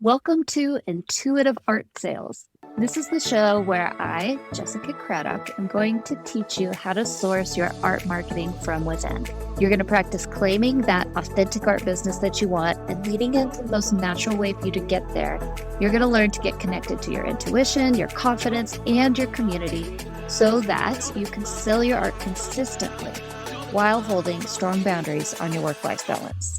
Welcome to Intuitive Art Sales. This is the show where I, Jessica Craddock, am going to teach you how to source your art marketing from within. You're going to practice claiming that authentic art business that you want and leading into the most natural way for you to get there. You're going to learn to get connected to your intuition, your confidence, and your community so that you can sell your art consistently while holding strong boundaries on your work-life balance.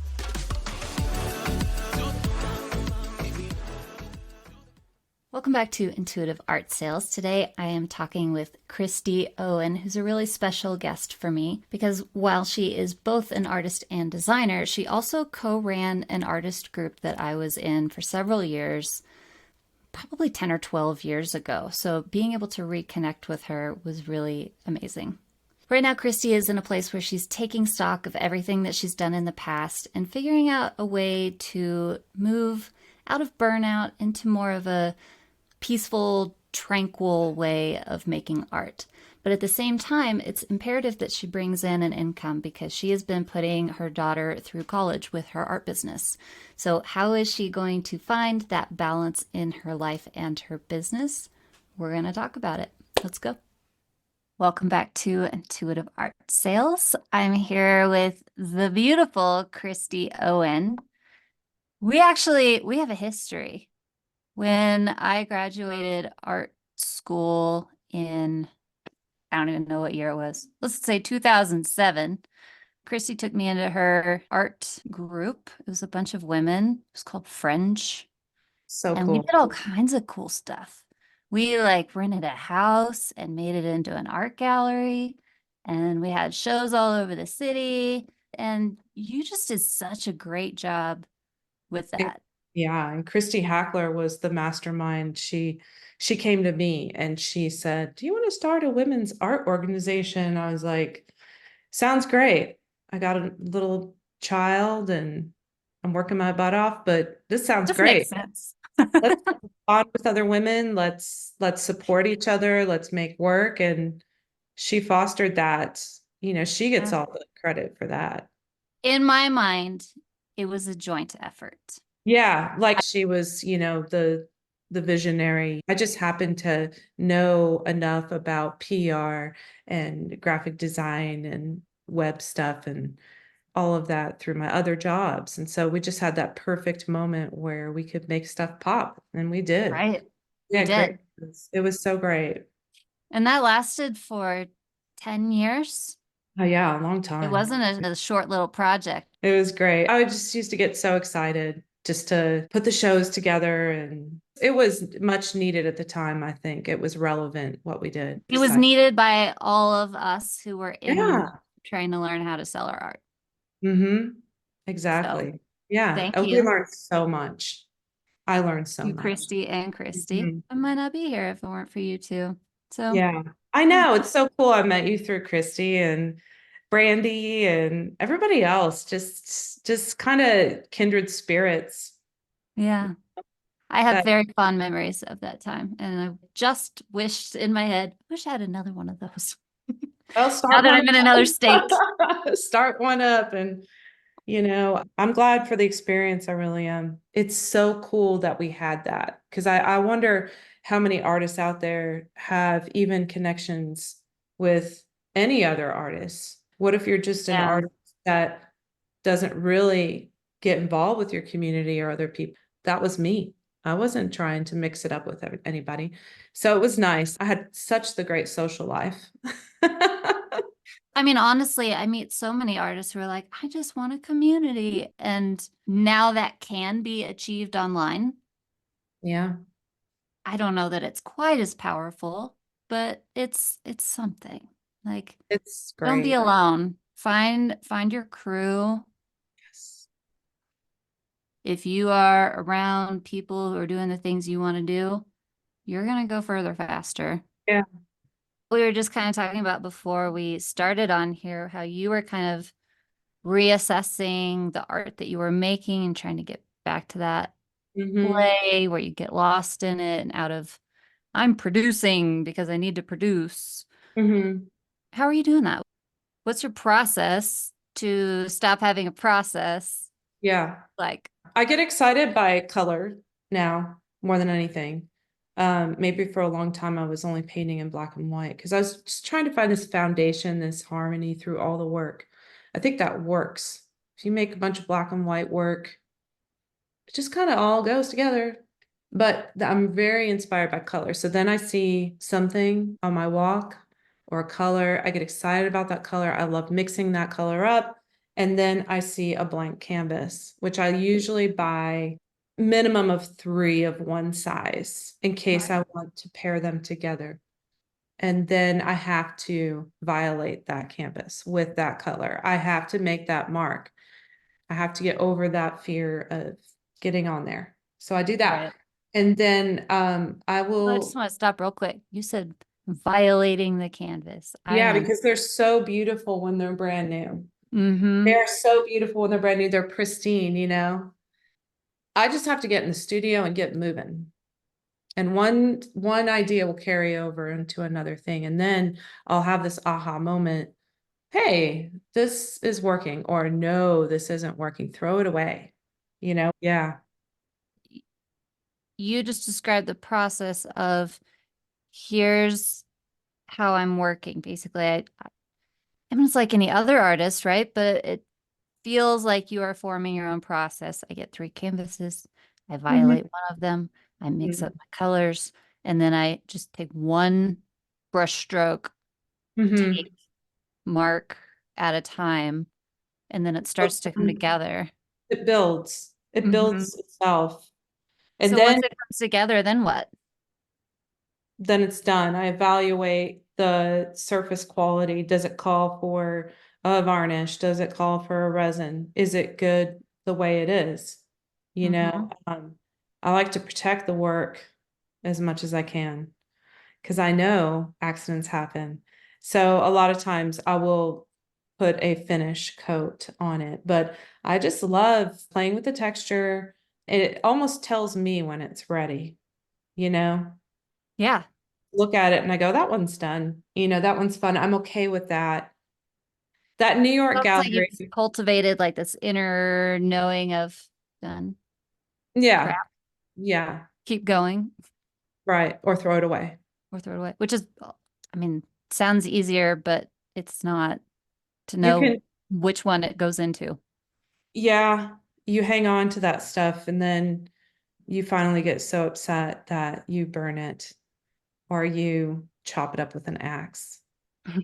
Welcome back to Intuitive Art Sales. Today I am talking with Christie Owen, who's a really special guest for me because while she is both an artist and designer, she also co-ran an artist group that I was in for several years, probably 10 or 12 years ago. So being able to reconnect with her was really amazing. Right now, Christie is in a place where she's taking stock of everything that she's done in the past and figuring out a way to move out of burnout into more of a peaceful, tranquil way of making art. But at the same time, it's imperative that she brings in an income because she has been putting her daughter through college with her art business. So how is she going to find that balance in her life and her business? We're going to talk about it. Let's go. Welcome back to Intuitive Art Sales. I'm here with the beautiful Christie Owen. We have a history. When I graduated art school in, I don't even know what year it was, let's say 2007, Christie took me into her art group. It was a bunch of women. It was called French. So And we cool. did all kinds of cool stuff. We rented a house and made it into an art gallery. And we had shows all over the city. And you just did such a great job with And- that. yeah, and Christy Hackler was the mastermind. She came to me and she said, "Do you want to start a women's art organization?" I was like, "Sounds great. I got a little child and I'm working my butt off, but this sounds This great. makes sense. Let's bond with other women. Let's support each other. Let's make work." And she fostered that. She gets Yeah. all the credit for that. In my mind, it was a joint effort. Yeah, like she was, the visionary. I just happened to know enough about PR and graphic design and web stuff and all of that through my other jobs. And so we just had that perfect moment where we could make stuff pop, and we did. Right. You Yeah, great. did. It was so great. And that lasted for 10 years. Oh yeah, a long It time. wasn't a short little project. It was great. I just used to get so excited just to put the shows together, and it was much needed at the time. I think it was relevant what we did. It was Excited. needed by all of us who were in Yeah. trying to learn how to sell our art. Mm-hmm. So Exactly. Yeah. thank Oh, we you, learned so much. I learned so you, much. Christie and Christie. Mhm. I might not be here if it weren't for you two. So Yeah. I yeah. know. It's so cool. I met you through Christy and Brandy and everybody else. Just kind of kindred spirits. Yeah. I have That very fond memories of that time. And I just wished in my head, wish I had another one of those. I'll Now start that one I'm in another state. up. Start one up. And I'm glad for the experience. I really am. It's so cool that we had that because I wonder how many artists out there have even connections with any other artists. What if you're just an Yeah. artist that doesn't really get involved with your community or other people? That was me. I wasn't trying to mix it up with anybody. So it was nice. I had such the great social life. I mean, honestly, I meet so many artists who are like, I just want a community. And now that can be achieved online. Yeah, I don't know that it's quite as powerful, but it's something. Like, it's don't be great. alone. Find your crew. Yes. If you are around people who are doing the things you want to do, you're gonna go further faster. Yeah. We were just kind of talking about before we started on here how you were kind of reassessing the art that you were making and trying to get back to that Hmm. play where you get lost in it and out of I'm producing because I need to produce. Hmm. How are you doing that? What's your process to stop having a process? Yeah. Like, I get excited by color now more than anything. Maybe for a long time I was only painting in black and white because I was just trying to find this foundation, this harmony through all the work. I think that works. If you make a bunch of black and white work, it just kind of all goes together. But I'm very inspired by color. So then I see something on my walk or a color. I get excited about that color. I love mixing that color up. And then I see a blank canvas, which I usually buy minimum of 3 of one size in case Right. I want to pair them together. And then I have to violate that canvas with that color. I have to make that mark. I have to get over that fear of getting on there. So I do that. Right. And then I Well, I just will, want to stop real quick. You said violating the canvas. I yeah, am. because they're so beautiful when they're brand new. Mm-hmm. They're so beautiful when they're brand new. They're pristine, you know. I just have to get in the studio and get moving. And one idea will carry over into another thing. And then I'll have this aha moment. Hey, this is working, or no, this isn't working. Throw it away. Yeah. You just described the process of here's how I'm working. Basically, I mean, it's like any other artist, right? But it feels like you are forming your own process. I get 3 canvases. I Mhm. violate one of them. I mix Mhm. up my colors, and then I just take one brush stroke, take Mhm. mark at a time, and then it starts to come together. It builds. It Hmm. builds itself. And So once then it comes together, then what? then it's done. I evaluate the surface quality. Does it call for a varnish? Does it call for a resin? Is it good the way it is? You Hmm. know, I like to protect the work as much as I can because I know accidents happen. So a lot of times I will put a finish coat on it, but I just love playing with the texture. It almost tells me when it's ready, you know? Yeah. Look at it and I go, that one's done. That one's fun. I'm okay with that. That New York Sounds like you've gallery. cultivated like this inner knowing of done. Yeah. Crap. Yeah. Keep going Right. Or throw it away. or throw it away, which is, I mean, sounds easier, but it's not to You know can, which one it goes into. yeah, you hang on to that stuff and then you finally get so upset that you burn it or you chop it up with an axe too.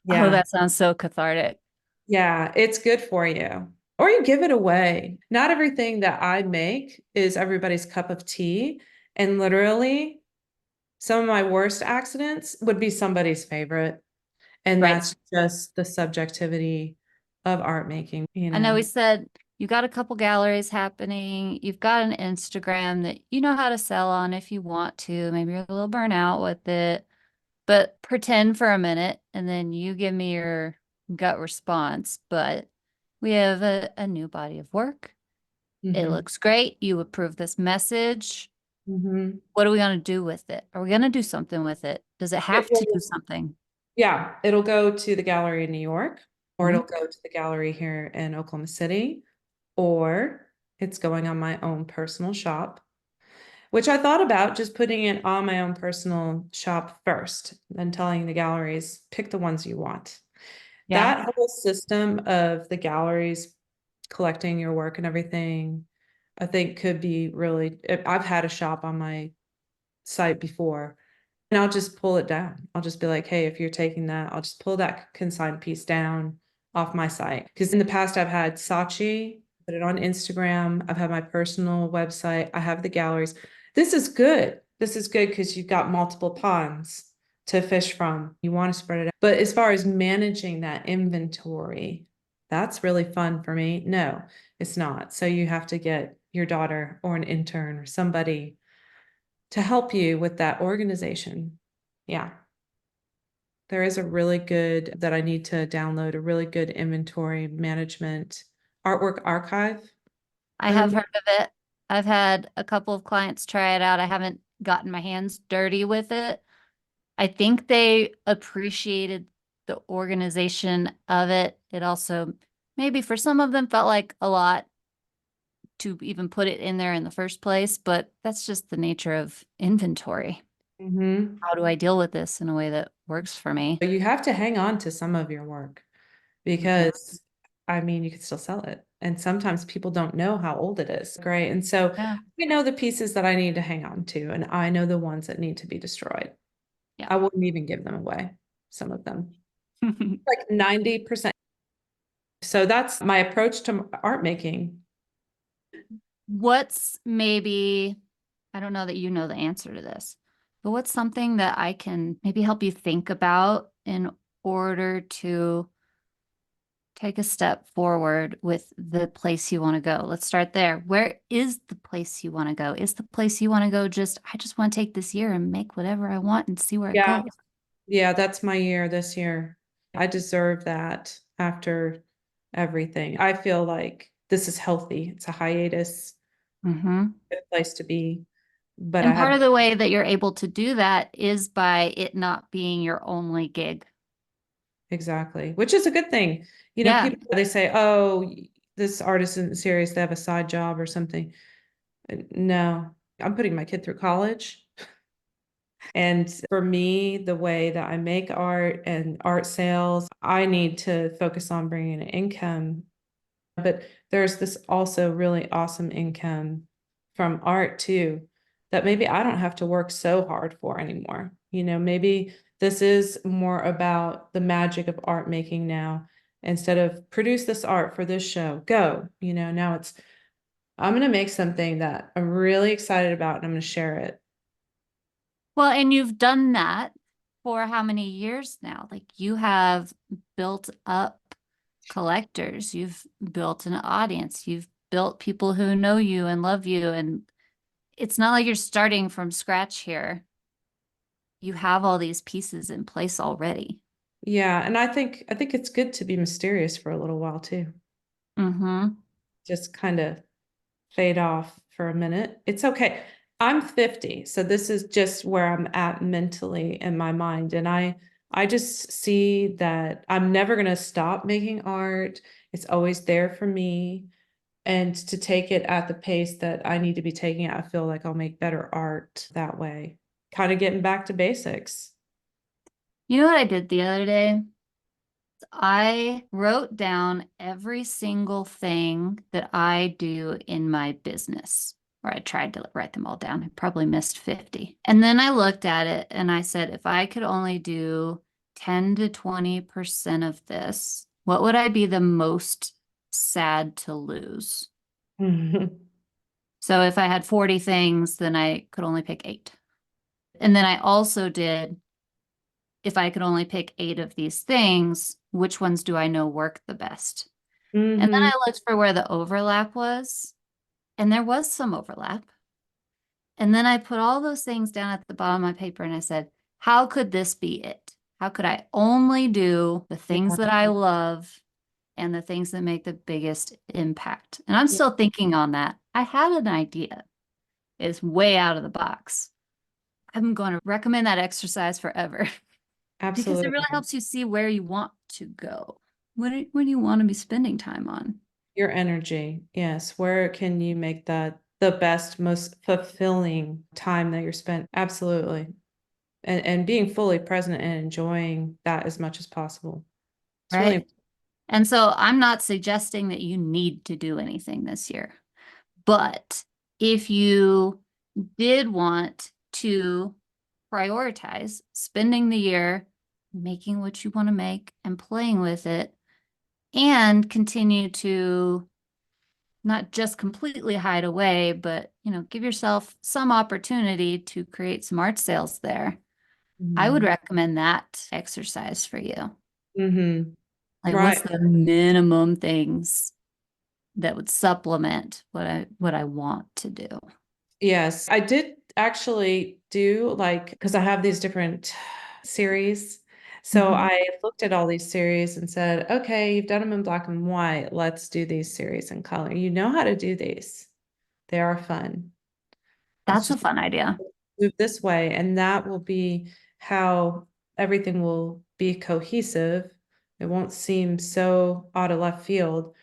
Oh, Yeah. that sounds so cathartic. Yeah. It's good for you. Or you give it away. Not everything that I make is everybody's cup of tea. And literally, some of my worst accidents would be somebody's favorite. And Right. that's just the subjectivity of art making. I know we said you got a couple galleries happening. You've got an Instagram that you know how to sell on if you want to. Maybe you're a little burnout with it, but pretend for a minute and then you give me your gut response. But we have a new body of work. It Hmm. looks great. You approve this message. Hmm. What are we going to do with it? Are we going to do something with it? Does it It have to do will, something? yeah, it'll go to the gallery in New York, or it'll Mhm. go to the gallery here in Oklahoma City, or it's going on my own personal shop, which I thought about just putting it on my own personal shop first, then telling the galleries, pick the ones you want. Yeah. That whole system of the galleries collecting your work and everything, I think could be really, I've had a shop on my site before. And I'll just pull it down. I'll just be like, hey, if you're taking that, I'll just pull that consigned piece down off my site. Because in the past, I've had Saatchi, put it on Instagram. I've had my personal website. I have the galleries. This is good. This is good because you've got multiple ponds to fish from. You want to spread it out. But as far as managing that inventory, that's really fun for me. No, it's not. So you have to get your daughter or an intern or somebody to help you with that organization. Yeah. There is a really good that I need to download a really good inventory management artwork archive I that I'm have heard of it. I've had a couple of clients try it out. I haven't gotten my hands dirty with it. I think they appreciated the organization of it. It also maybe for some of them felt like a lot, to even put it in there in the first place, but that's just the nature of inventory. Hmm. How do I deal with this in a way that works for me? But you have to hang on to some of your work Mhm. because, I mean, you can still sell it. And sometimes people don't know how old it is. Great. And so Yeah. I know the pieces that I need to hang on to, and I know the ones that need to be destroyed. Yeah. I wouldn't even give them away, some of them. Like 90%. So that's my approach to art making. What's maybe, I don't know that you know the answer to this, but what's something that I can maybe help you think about in order to take a step forward with the place you want to go? Let's start there. Where is the place you want to go? Is the place you want to go just, I just want to take this year and make whatever I want and see where it Yeah. goes? Yeah, that's my year this year. I deserve that after everything. I feel like this is healthy. It's a hiatus, Hmm. good place to be. But I And part have of the way that you're able to do that is by it not being your only gig. exactly, which is a good thing. Yeah. People they say, "Oh, this artist isn't serious. They have a side job or something." No, I'm putting my kid through college. And for me, the way that I make art and art sales, I need to focus on bringing an income. But there's this also really awesome income from art too, that maybe I don't have to work so hard for anymore. Maybe this is more about the magic of art making now. Instead of produce this art for this show, go, now it's, I'm going to make something that I'm really excited about and I'm going to share it. Well, and you've done that for how many years now? Like you have built up collectors, you've built an audience, you've built people who know you and love you. And it's not like you're starting from scratch here. You have all these pieces in place already. Yeah, and I think it's good to be mysterious for a little while too. Mm-hmm. Just kind of fade off for a minute. It's okay. I'm 50, so this is just where I'm at mentally in my mind. And I just see that I'm never going to stop making art. It's always there for me. And to take it at the pace that I need to be taking it, I feel like I'll make better art that way. Kind of getting back to basics. You know what I did the other day? I wrote down every single thing that I do in my business, or I tried to write them all down. I probably missed 50. And then I looked at it and I said, if I could only do 10 to 20% of this, what would I be the most sad to lose? So if I had 40 things, then I could only pick eight. And then I also did, if I could only pick eight of these things, which ones do I know work the best? And then Hmm. I looked for where the overlap was, and there was some overlap. And then I put all those things down at the bottom of my paper and I said, how could this be it? How could I only do the things Yeah. that I love and the things that make the biggest impact? And I'm Yeah, still thinking on that. I had an idea. It's way out of the box. I'm going to recommend that exercise forever because it really absolutely. helps you see where you want to go. What do you want to be spending time on? Your energy. Yes. Where can you make that the best, most fulfilling time that you're spent? Absolutely. And being fully present and enjoying that as much as possible. It's Right. really, And so I'm not suggesting that you need to do anything this year, but if you did want to prioritize spending the year making what you want to make and playing with it and continue to not just completely hide away, but give yourself some opportunity to create some art sales there. I would recommend that exercise for you. mm-hmm. Like what's Right. the minimum things that would supplement what I want to do. Yes. I did actually do like, because I have these different series. So Mhm. I looked at all these series and said, okay, you've done them in black and white. Let's do these series in color. You know how to do these. They are fun. Let's That's a just fun idea. move this way, and that will be how everything will be cohesive. It won't seem so out of left field.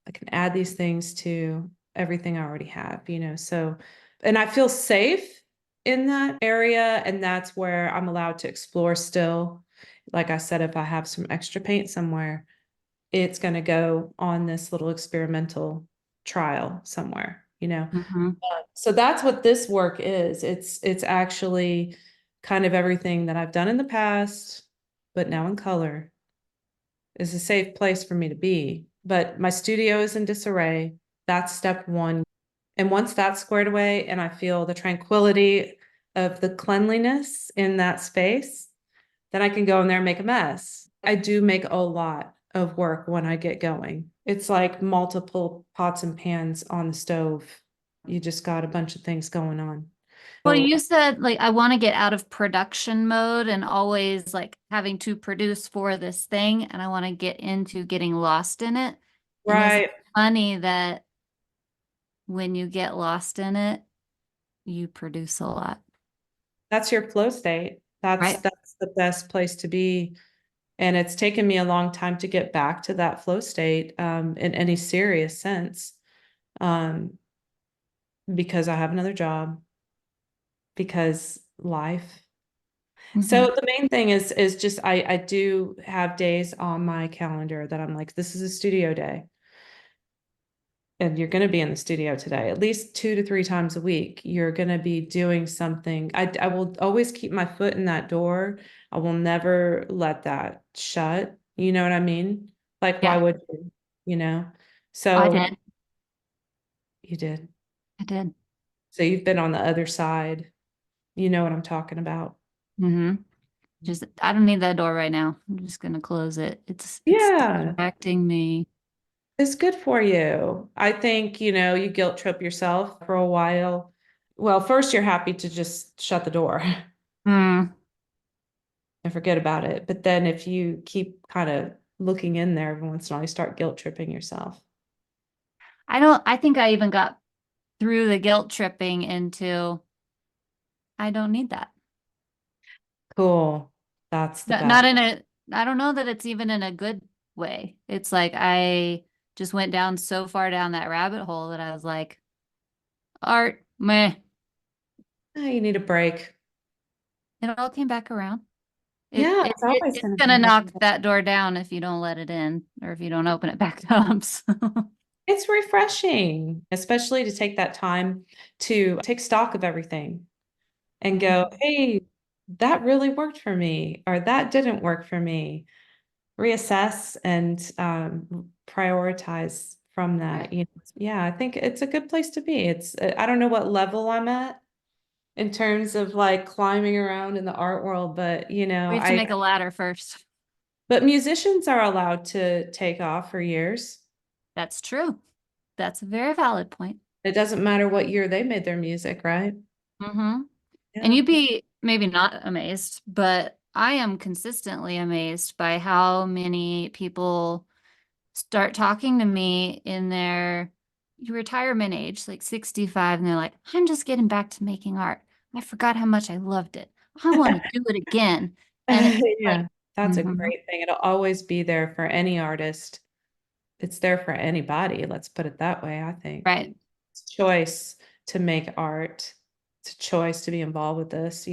I can add these things to everything I already have, so, and I feel safe in that area. And that's where I'm allowed to explore still. Like I said, if I have some extra paint somewhere, it's going to go on this little experimental trial somewhere. Mm-hmm. So that's what this work is. It's actually kind of everything that I've done in the past, but now in color is a safe place for me to be. But my studio is in disarray. That's step one. And once that's squared away and I feel the tranquility of the cleanliness in that space, then I can go in there and make a mess. I do make a lot of work when I get going. It's like multiple pots and pans on the stove. You just got a bunch of things going on. Well, So, you said like I want to get out of production mode and always like having to produce for this thing, and I want to get into getting lost in it. And is it right. funny that when you get lost in it, you produce a lot, That's your flow state. That's right? that's the best place to be. And it's taken me a long time to get back to that flow state in any serious sense, um, because I have another job, because life. So Hmm. the main thing is just I do have days on my calendar that I'm like, this is a studio day. And you're going to be in the studio today, at least 2 to 3 times a week. You're going to be doing something. I will always keep my foot in that door. I will never let that shut. You know what I mean? Like, why Yeah, would you? You know? I So did. you did. I did. So you've been on the other side. You know what I'm talking about. Hmm. Just I don't need that door right now. I'm just gonna close it. It's Yeah, distracting me. it's good for you. I think, you guilt trip yourself for a while. Well, first you're happy to just shut the door Hmm. and forget about it. But then if you keep kind of looking in there every once in a while, you start guilt tripping yourself. I think I even got through the guilt tripping into I don't need that. Cool. That's the best. Not in a, I don't know that it's even in a good way. It's like I just went down so far down that rabbit hole that I was like, art, meh. You need a break. It all came back around. Yeah, it's always It's going to gonna come back. knock that door down if you don't let it in or if you don't open it back up. So, It's refreshing, especially to take that time to take stock of everything and go, mhm. hey, that really worked for me, or that didn't work for me. Reassess and prioritize from Right. that. Yeah, I think it's a good place to be. I don't know what level I'm at in terms of like climbing around in the art world, but We have to make a ladder first. but musicians are allowed to take off for years. That's true. That's a very valid point. It doesn't matter what year they made their music, right? Hmm. And Yeah. you'd be maybe not amazed, but I am consistently amazed by how many people start talking to me in their retirement age, like 65, and they're like, I'm just getting back to making art. I forgot how much I loved it. I want to do it again. And it's like, Yeah, that's a mhm, great thing. It'll always be there for any artist. It's there for anybody. Let's put it that way, I think. right. It's a choice to make art. It's a choice to be involved with this.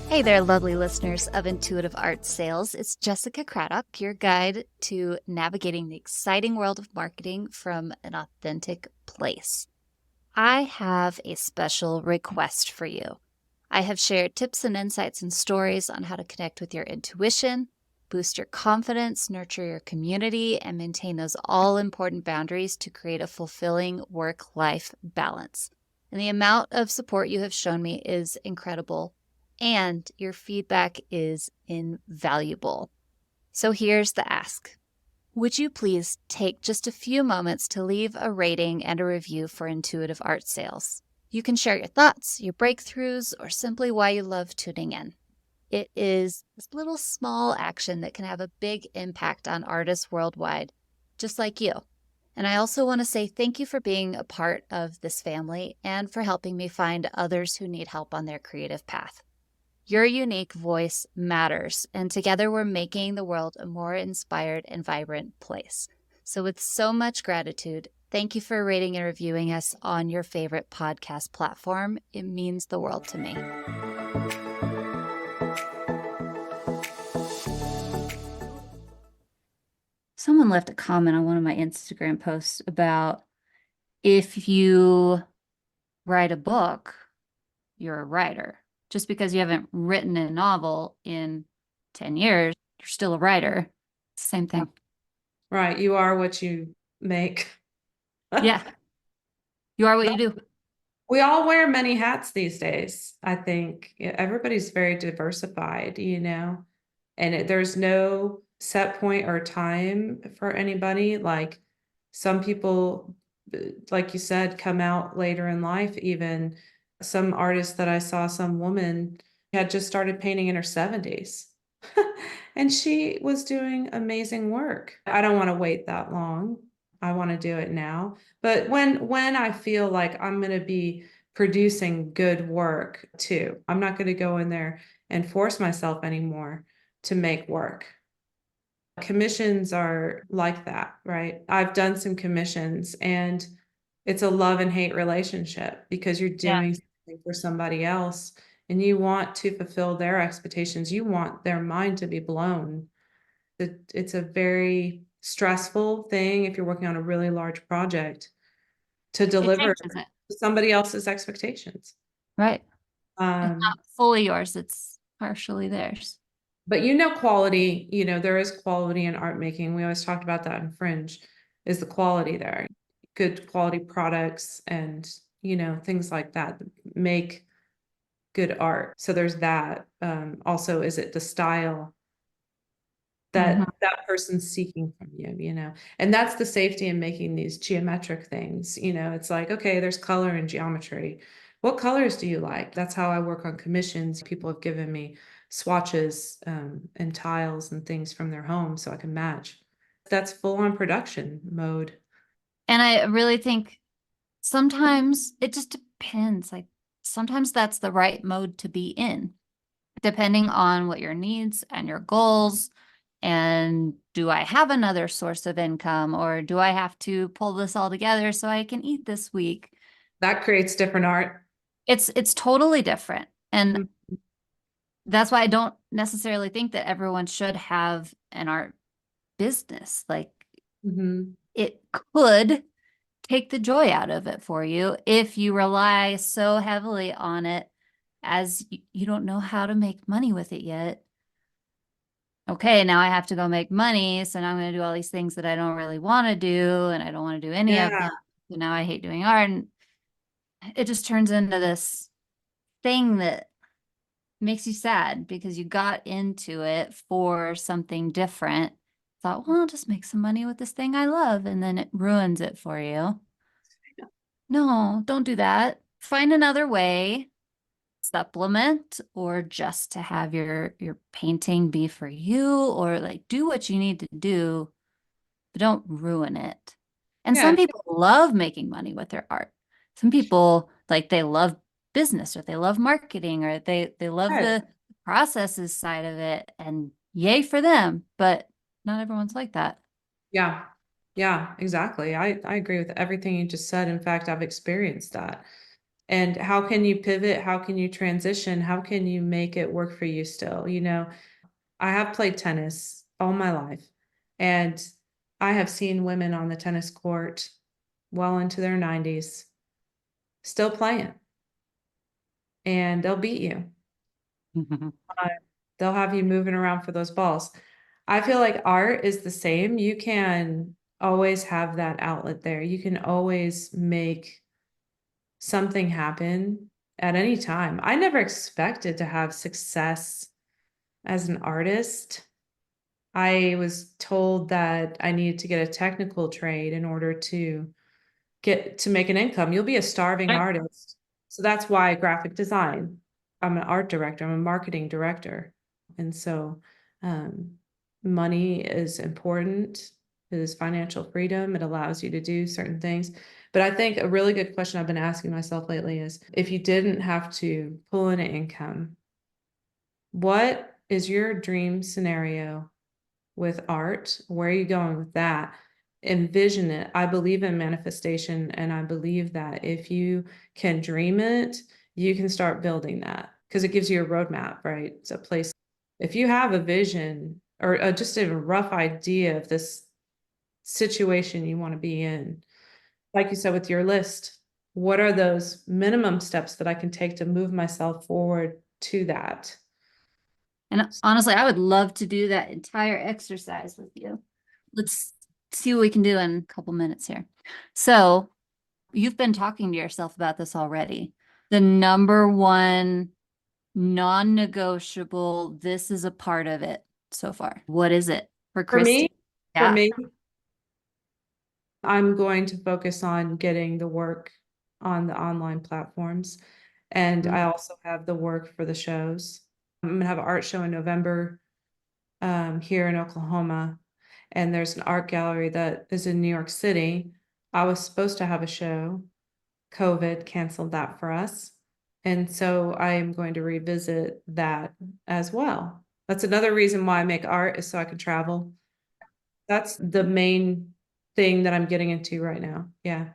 Hey there, lovely listeners of Intuitive Art Sales. It's Jessica Craddock, your guide to navigating the exciting world of marketing from an authentic place. I have a special request for you. I have shared tips and insights and stories on how to connect with your intuition, boost your confidence, nurture your community, and maintain those all important boundaries to create a fulfilling work life balance. And the amount of support you have shown me is incredible, and your feedback is invaluable. So here's the ask. Would you please take just a few moments to leave a rating and a review for Intuitive Art Sales? You can share your thoughts, your breakthroughs, or simply why you love tuning in. It is this little small action that can have a big impact on artists worldwide, just like you. And I also want to say thank you for being a part of this family and for helping me find others who need help on their creative path. Your unique voice matters, and together we're making the world a more inspired and vibrant place. So, with so much gratitude, thank you for rating and reviewing us on your favorite podcast platform. It means the world to me. Someone left a comment on one of my Instagram posts about if you write a book, you're a writer. Just because you haven't written a novel in 10 years, you're still a writer. Same thing. Right. You are what you make. Yeah. You are what you do. We all wear many hats these days. I think everybody's very diversified, and there's no set point or time for anybody. Like some people, like you said, come out later in life. Even some artists that I saw, some woman had just started painting in her 70s. And she was doing amazing work. I don't want to wait that long. I want to do it now. But when I feel like I'm going to be producing good work too, I'm not going to go in there and force myself anymore to make work. Commissions are like that, right? I've done some commissions and it's a love and hate relationship because you're Yeah. doing something for somebody else and you want to fulfill their expectations. You want their mind to be blown. It's a very stressful thing if you're working on a really large project to It deliver changes it. somebody else's expectations. Right. It's Um, not fully yours, it's partially theirs. but quality, there is quality in art making. We always talked about that in Fringe, is the quality there. Good quality products and, things like that make good art. So there's that. Also, is it the style that that person's seeking from you? And that's the safety in making these geometric things. It's like, okay, there's color and geometry. What colors do you like? That's how I work on commissions. People have given me swatches and tiles and things from their home so I can match. That's full on production mode. And I really think sometimes it just depends. Like sometimes that's the right mode to be in, depending on what your needs and your goals. And do I have another source of income or do I have to pull this all together so I can eat this week? That creates different art. It's totally different. And Mm-hmm. that's why I don't necessarily think that everyone should have an art business. Like it could take the joy out of it for you if you rely so heavily on it as you don't know how to make money with it yet. Okay, now I have to go make money. So now I'm going to do all these things that I don't really want to do. And I don't want to do any of Yeah. them. So now I hate doing art. And it just turns into this thing that makes you sad because you got into it for something different. Thought, well, I'll just make some money with this thing I love. And then it ruins it for you. No, don't do that. Find another way, supplement, or just to have your painting be for you, or like do what you need to do, but don't ruin it. And some Yeah. people love making money with their art. Some people like they love business or they love marketing or they love Right. the processes side of it and yay for them, but not everyone's like that. Yeah. Yeah, exactly. I agree with everything you just said. In fact, I've experienced that. And how can you pivot? How can you transition? How can you make it work for you still? I have played tennis all my life, and I have seen women on the tennis court well into their 90s still playing, and they'll beat you. Uh, they'll have you moving around for those balls. I feel like art is the same. You can always have that outlet there. You can always make something happen at any time. I never expected to have success as an artist. I was told that I needed to get a technical trade in order to get to make an income. You'll be a starving Right. artist. So that's why graphic design. I'm an art director, I'm a marketing director. And so um, money is important. It is financial freedom. It allows you to do certain things. But I think a really good question I've been asking myself lately is if you didn't have to pull in an income, What is your dream scenario with art? Where are you going with that? Envision it. I believe in manifestation, and I believe that if you can dream it, you can start building that because it gives you a roadmap, right? It's a place. If you have a vision or just a rough idea of this situation you want to be in, like you said with your list, what are those minimum steps that I can take to move myself forward to that? And honestly, I would love to do that entire exercise with you. Let's see what we can do in a couple minutes here. So, you've been talking to yourself about this already. The number one non-negotiable, this is a part of it so far. What is it for For me, Christy? for Yeah. me, I'm going to focus on getting the work on the online platforms. And I also have the work for the shows. I'm gonna have an art show in November here in Oklahoma. And there's an art gallery that is in New York City. I was supposed to have a show. COVID canceled that for us. And so I am going to revisit that as well. That's another reason why I make art is so I can travel. That's the main thing that I'm getting into right now. Yeah.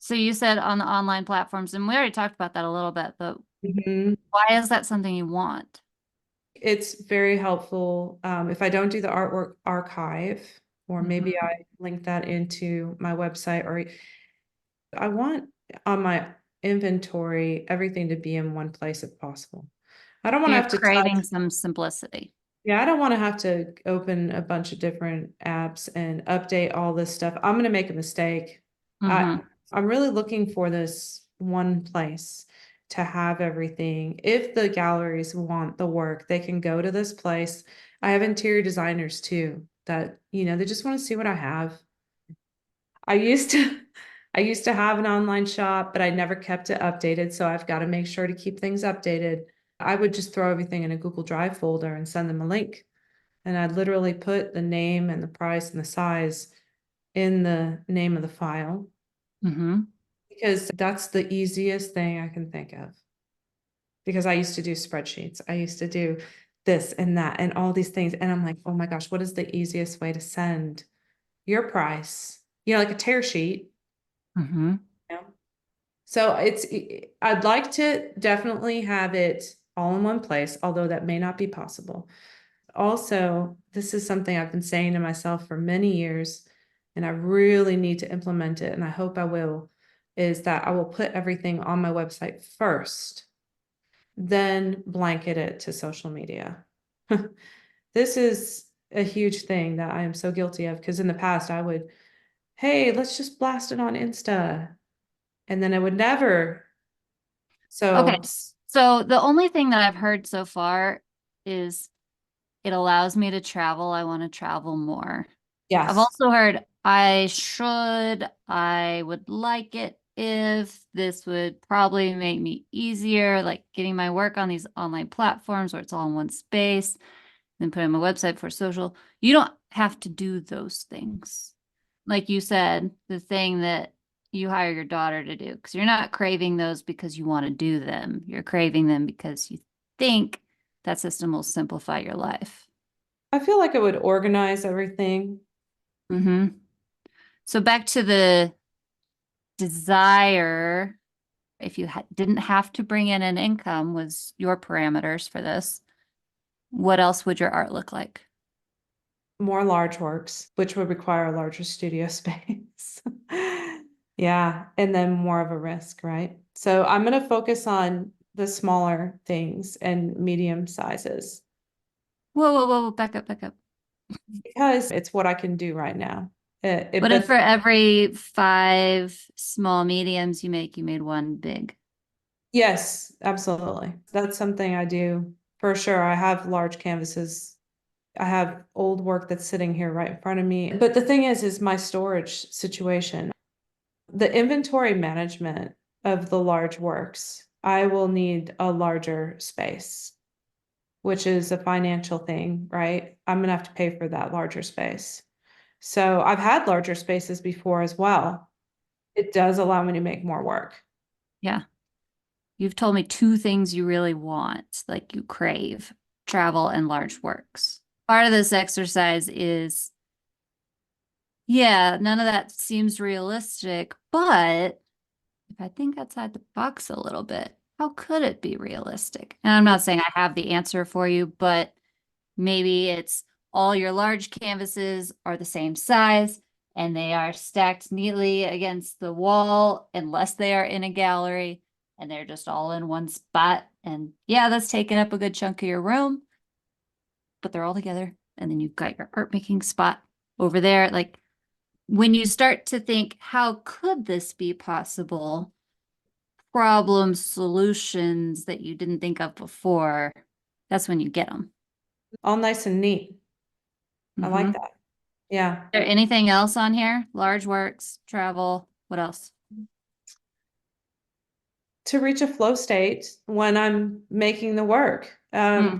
So you said on the online platforms, and we already talked about that a little bit, but Mhm. why is that something you want? It's very helpful. If I don't do the artwork archive, or maybe Mhm. I link that into my website, or I want on my inventory everything to be in one place if possible. I don't So want to you're have to craving touch. some simplicity. Yeah, I don't want to have to open a bunch of different apps and update all this stuff. I'm going to make a mistake. I Hmm. I'm really looking for this one place to have everything. If the galleries want the work, they can go to this place. I have interior designers too that, they just want to see what I have. I used to I used to have an online shop, but I never kept it updated, so I've got to make sure to keep things updated. I would just throw everything in a Google Drive folder and send them a link. And I'd literally put the name and the price and the size in the name of the file Hmm. because that's the easiest thing I can think of. Because I used to do spreadsheets. I used to do this and that and all these things. And I'm like, oh my gosh, what is the easiest way to send your price? Like a tear sheet. Hmm. You know? So I'd like to definitely have it all in one place, although that may not be possible. Also, this is something I've been saying to myself for many years, and I really need to implement it, and I hope I will, is that I will put everything on my website first, then blanket it to social media. This is a huge thing that I am so guilty of because in the past I would, hey, let's just blast it on Insta. And then I would never. Okay. So, So the only thing that I've heard so far is it allows me to travel. I want to travel more. I've yes. also heard I would like it if this would probably make me easier, like getting my work on these online platforms where it's all in one space, then put on my website for social. You don't have to do those things. Like you said, the thing that you hire your daughter to do, because you're not craving those because you want to do them. You're craving them because you think that system will simplify your life. I feel like it would organize everything. Hmm. So back to the desire, if you didn't have to bring in an income, was your parameters for this. What else would your art look like? More large works, which would require a larger studio space. Yeah, and then more of a risk, right? So I'm going to focus on the smaller things and medium sizes Whoa, whoa, whoa, back up, back up. because it's what I can do right now. What if But for every five small mediums you make, you made one big? yes, absolutely. That's something I do for sure. I have large canvases. I have old work that's sitting here right in front of me. But the thing is my storage situation. The inventory management of the large works, I will need a larger space, which is a financial thing, right? I'm gonna have to pay for that larger space. So I've had larger spaces before as well. It does allow me to make more work. Yeah. You've told me two things you really want, like you crave. travel, and large works. Part of this exercise is, yeah, none of that seems realistic, but if I think outside the box a little bit, how could it be realistic? And I'm not saying I have the answer for you, but maybe it's all your large canvases are the same size and they are stacked neatly against the wall unless they are in a gallery and they're just all in one spot. And yeah, that's taking up a good chunk of your room, but they're all together. And then you've got your art making spot over there. Like when you start to think, how could this be possible? Problem solutions that you didn't think of before, that's when you get them. All nice and neat. I like Mm-hmm. that. Yeah. Is there anything else on here? Large works, travel, what else? To reach a flow state when I'm making the work, Hmm.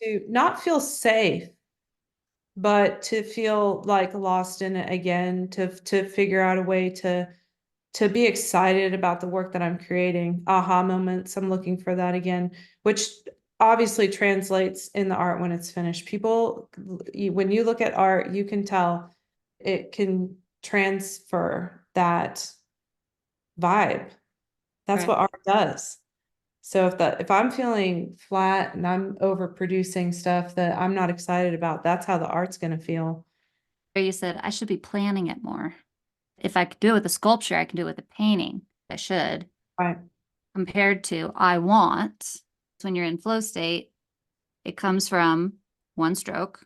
to not feel safe, but to feel like lost in it again, to figure out a way to be excited about the work that I'm creating. Aha moments. I'm looking for that again, which obviously translates in the art when it's finished. People, when you look at art, you can tell it can transfer that vibe. That's Right. what art does. So if I'm feeling flat and I'm overproducing stuff that I'm not excited about, that's how the art's going to feel. Where you said I should be planning it more. If I could do it with a sculpture, I can do it with a painting. I should. Right. Compared to I want. When you're in flow state, it comes from one stroke,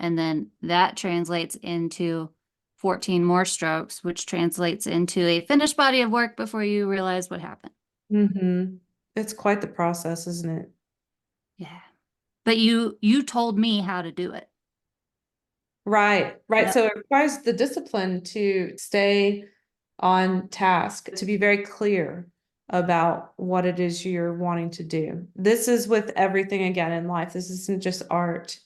and then that translates into 14 more strokes, which translates into a finished body of work before you realize what happened. Mm-hmm. It's quite the process, isn't it? Yeah. But you told me how to do it. Right, right. Yep. So it requires the discipline to stay on task, to be very clear about what it is you're wanting to do. This is with everything again in life. This isn't just art.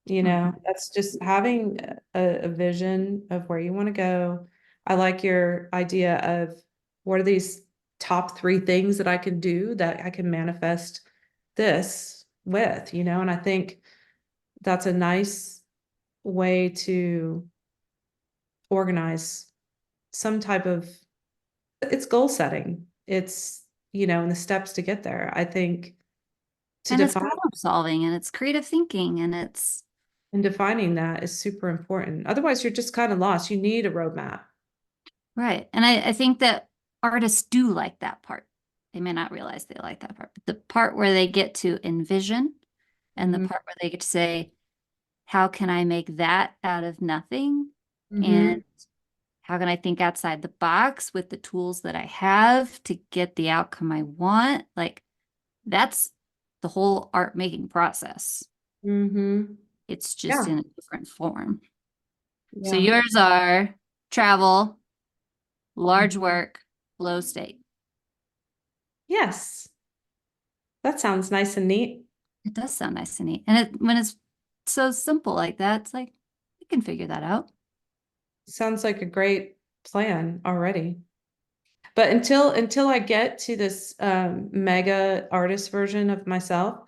Mhm. That's just having a vision of where you want to go. I like your idea of what are these top three things that I can do that I can manifest this with, and I think that's a nice way to organize some type of it's goal setting. It's, and the steps to get there. I think to And it's define problem solving and it's creative thinking and it's and defining that is super important. Otherwise, you're just kind of lost. You need a roadmap. right. And I think that artists do like that part. They may not realize they like that part, but the part where they get to envision and the Mm-hmm. part where they get to say, how can I make that out of nothing? Mm-hmm. And how can I think outside the box with the tools that I have to get the outcome I want? Like that's the whole art making process. Mm-hmm. It's just Yeah. in a different form. So Yeah. yours are travel, large work, flow state. Yes. That sounds nice and neat. It does sound nice and neat. And when it's so simple like that, it's like, we can figure that out. Sounds like a great plan already. But until I get to this mega artist version of myself,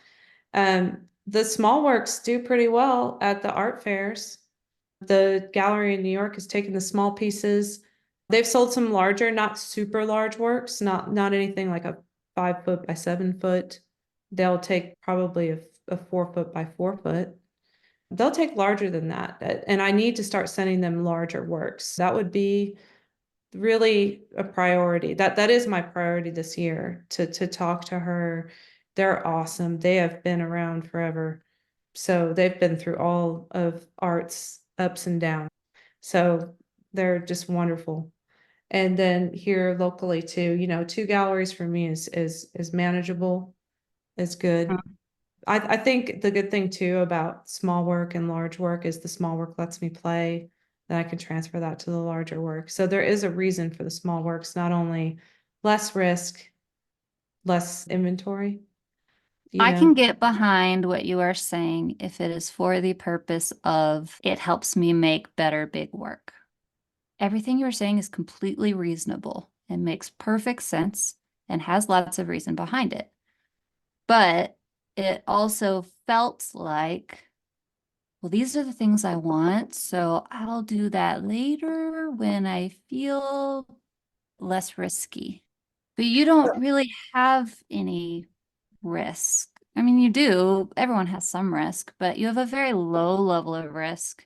the small works do pretty well at the art fairs. The gallery in New York has taken the small pieces. They've sold some larger, not super large works, not anything like a 5 foot by 7 foot. They'll take probably a 4 foot by 4 foot. They'll take larger than that. And I need to start sending them larger works. That would be really a priority. That is my priority this year to talk to her. They're awesome. They have been around forever. So they've been through all of art's ups and downs. So they're just wonderful. And then here locally too, two galleries for me is manageable, is good. I think the good thing too about small work and large work is the small work lets me play, then I can transfer that to the larger work. So there is a reason for the small works, not only less risk, less inventory, you I know. can get behind what you are saying if it is for the purpose of it helps me make better big work. Everything you're saying is completely reasonable and makes perfect sense and has lots of reason behind it. But it also felt like, well, these are the things I want, so I'll do that later when I feel less risky. But you don't really have any risk. I mean, you do. Everyone has some risk, but you have a very low level of risk.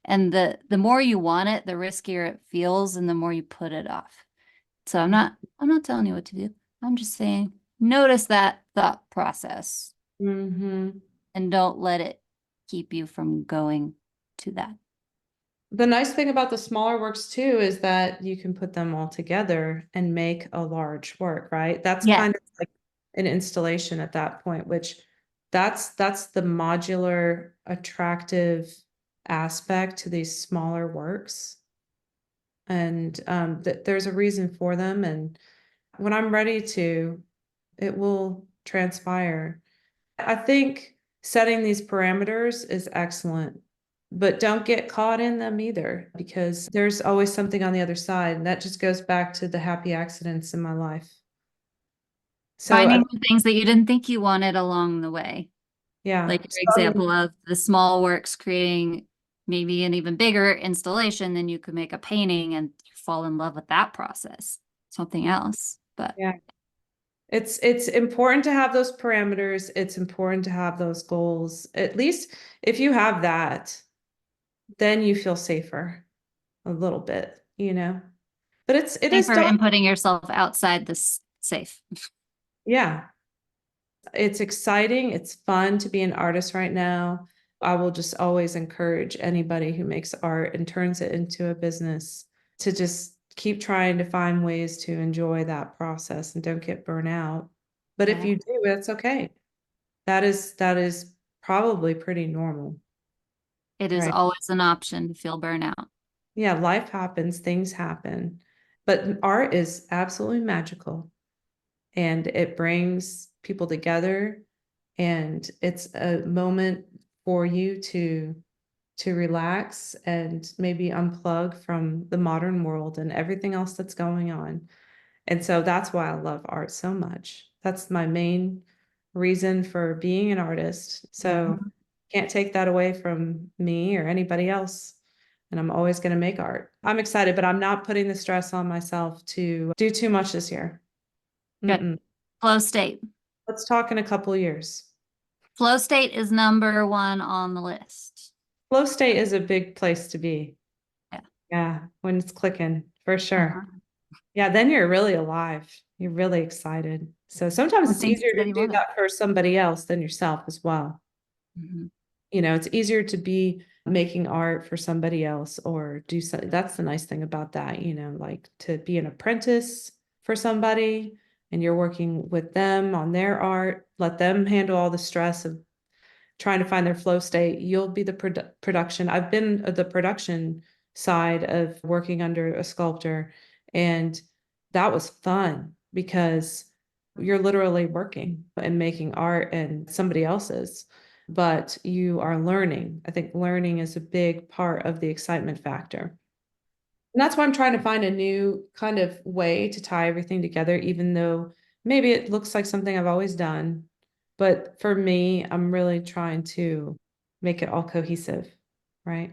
And the more you want it, the riskier it feels and the more you put it off. So I'm not telling you what to do. I'm just saying notice that thought process Mm-hmm. and don't let it keep you from going to that. The nice thing about the smaller works too is that you can put them all together and make a large work, right? That's Yeah. kind of like an installation at that point, which that's the modular, attractive aspect to these smaller works. And there's a reason for them. And when I'm ready to, it will transpire. I think setting these parameters is excellent, but don't get caught in them either because there's always something on the other side. And that just goes back to the happy accidents in my life. So, Finding the things that you didn't think you wanted along the way. yeah. Like your example of the small works creating maybe an even bigger installation, then you could make a painting and fall in love with that process. Something else. But Yeah. It's important to have those parameters. It's important to have those goals. At least if you have that, then you feel safer a little bit, you know. But it is safer in daunting. putting yourself outside this safe. Yeah. It's exciting. It's fun to be an artist right now. I will just always encourage anybody who makes art and turns it into a business to just keep trying to find ways to enjoy that process and don't get burnt out. But if Yeah. you do, it's okay. That is probably pretty normal, It is right? always an option to feel burnout. Yeah, life happens, things happen. But art is absolutely magical and it brings people together and it's a moment for you to relax and maybe unplug from the modern world and everything else that's going on. And so that's why I love art so much. That's my main reason for being an artist. So Mhm. can't take that away from me or anybody else. And I'm always going to make art. I'm excited, but I'm not putting the stress on myself to do too much this year. Good. Mm-mm. Flow state. Let's talk in a couple of years. Flow state is number one on the list. Flow state is a big place to be. Yeah. Yeah, when it's clicking, for sure. Uh-huh. Yeah, then you're really alive. You're really excited. So sometimes When it's things easier get to do motive. that for somebody else than yourself as well. Mhm. You know, it's easier to be making art for somebody else or do something. That's the nice thing about that, you know, like to be an apprentice for somebody and you're working with them on their art, let them handle all the stress of trying to find their flow state. You'll be the production. I've been the production side of working under a sculptor, and that was fun because you're literally working and making art and somebody else's, but you are learning. I think learning is a big part of the excitement factor. And that's why I'm trying to find a new kind of way to tie everything together, even though maybe it looks like something I've always done. But for me, I'm really trying to make it all cohesive, right?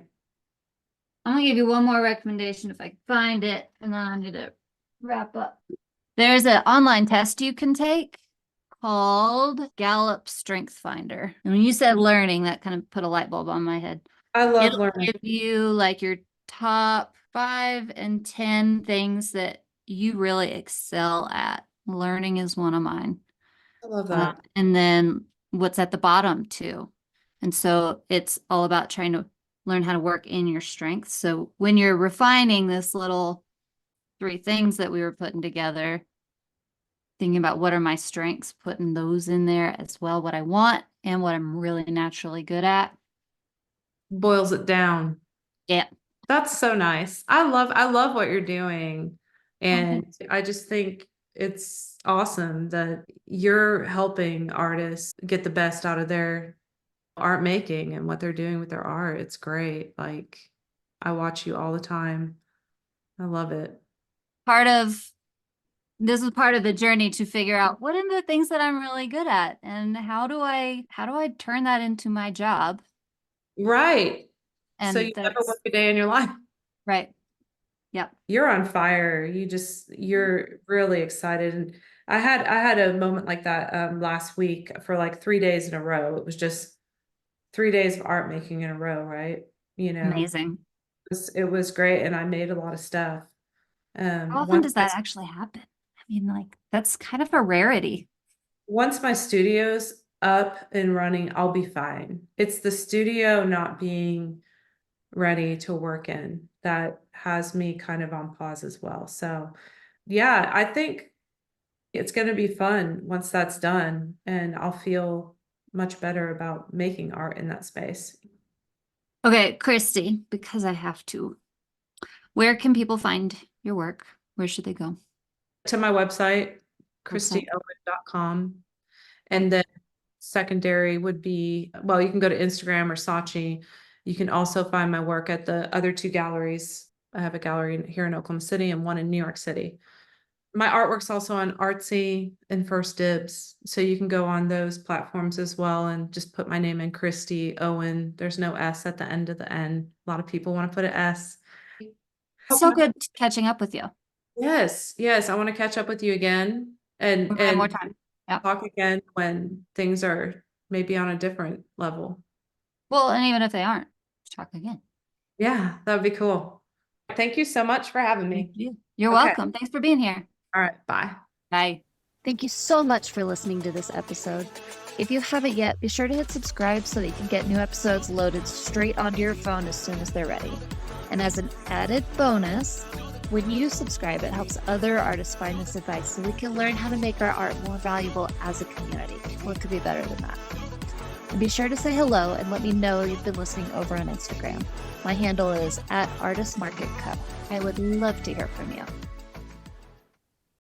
I'm gonna give you one more recommendation if I can find it, and then I'm gonna wrap up. There's an online test you can take called Gallup Strength Finder. And when you said learning, that kind of put a light bulb on my head. I love It'll learning. give you like your top 5 and 10 things that you really excel at. Learning is one of mine. I love that. And then what's at the bottom too. And so it's all about trying to learn how to work in your strengths. So when you're refining this little 3 things that we were putting together, thinking about what are my strengths, putting those in there as well, what I want and what I'm really naturally good at. Boils it down. Yeah. That's so nice. I love what you're doing. Okay. And I just think it's awesome that you're helping artists get the best out of their art making and what they're doing with their art. It's great. Like I watch you all the time. I love it. Part of This is part of the journey to figure out what are the things that I'm really good at and how do I turn that into my job? Right. So And you never work that's a day in your life. right. Yep. You're on fire. You're really excited. And I had a moment like that last week for like 3 days in a row. It was just 3 days of art making in a row, right? You know, Amazing. it was great, and I made a lot of stuff. How often Once does that actually happen? I mean, like, that's kind of a rarity. once my studio's up and running, I'll be fine. It's the studio not being ready to work in that has me kind of on pause as well. So, yeah, I think it's going to be fun once that's done, and I'll feel much better about making art in that space. Okay, Christy, because I have to. Where can people find your work? Where should they go? To my website, Website. christieowen.com. Okay. And then secondary would be, well, you can go to Instagram or Saatchi. You can also find my work at the other two galleries. I have a gallery here in Oklahoma City and one in New York City. My artwork's also on Artsy and First Dibs, so you can go on those platforms as well and just put my name in, Christie Owen. There's no S at the end of the N. A lot of people want to put an S. So good catching up with you. Yes, yes, I want to catch up with you again We're and gonna have more time. Yeah. talk again when things are maybe on a different level. Well, and even if they aren't, talk again. Yeah, that would be cool. Thank you so much for having Thank me. you. You're Okay. welcome. Thanks for being here. All right. Bye. Bye. Thank you so much for listening to this episode. If you haven't yet, be sure to hit subscribe so that you can get new episodes loaded straight onto your phone as soon as they're ready. And as an added bonus, when you subscribe, it helps other artists find this advice so we can learn how to make our art more valuable as a community. What could be better than that? And be sure to say hello and let me know you've been listening over on Instagram. My handle is @ArtistMarketCo. I would love to hear from you.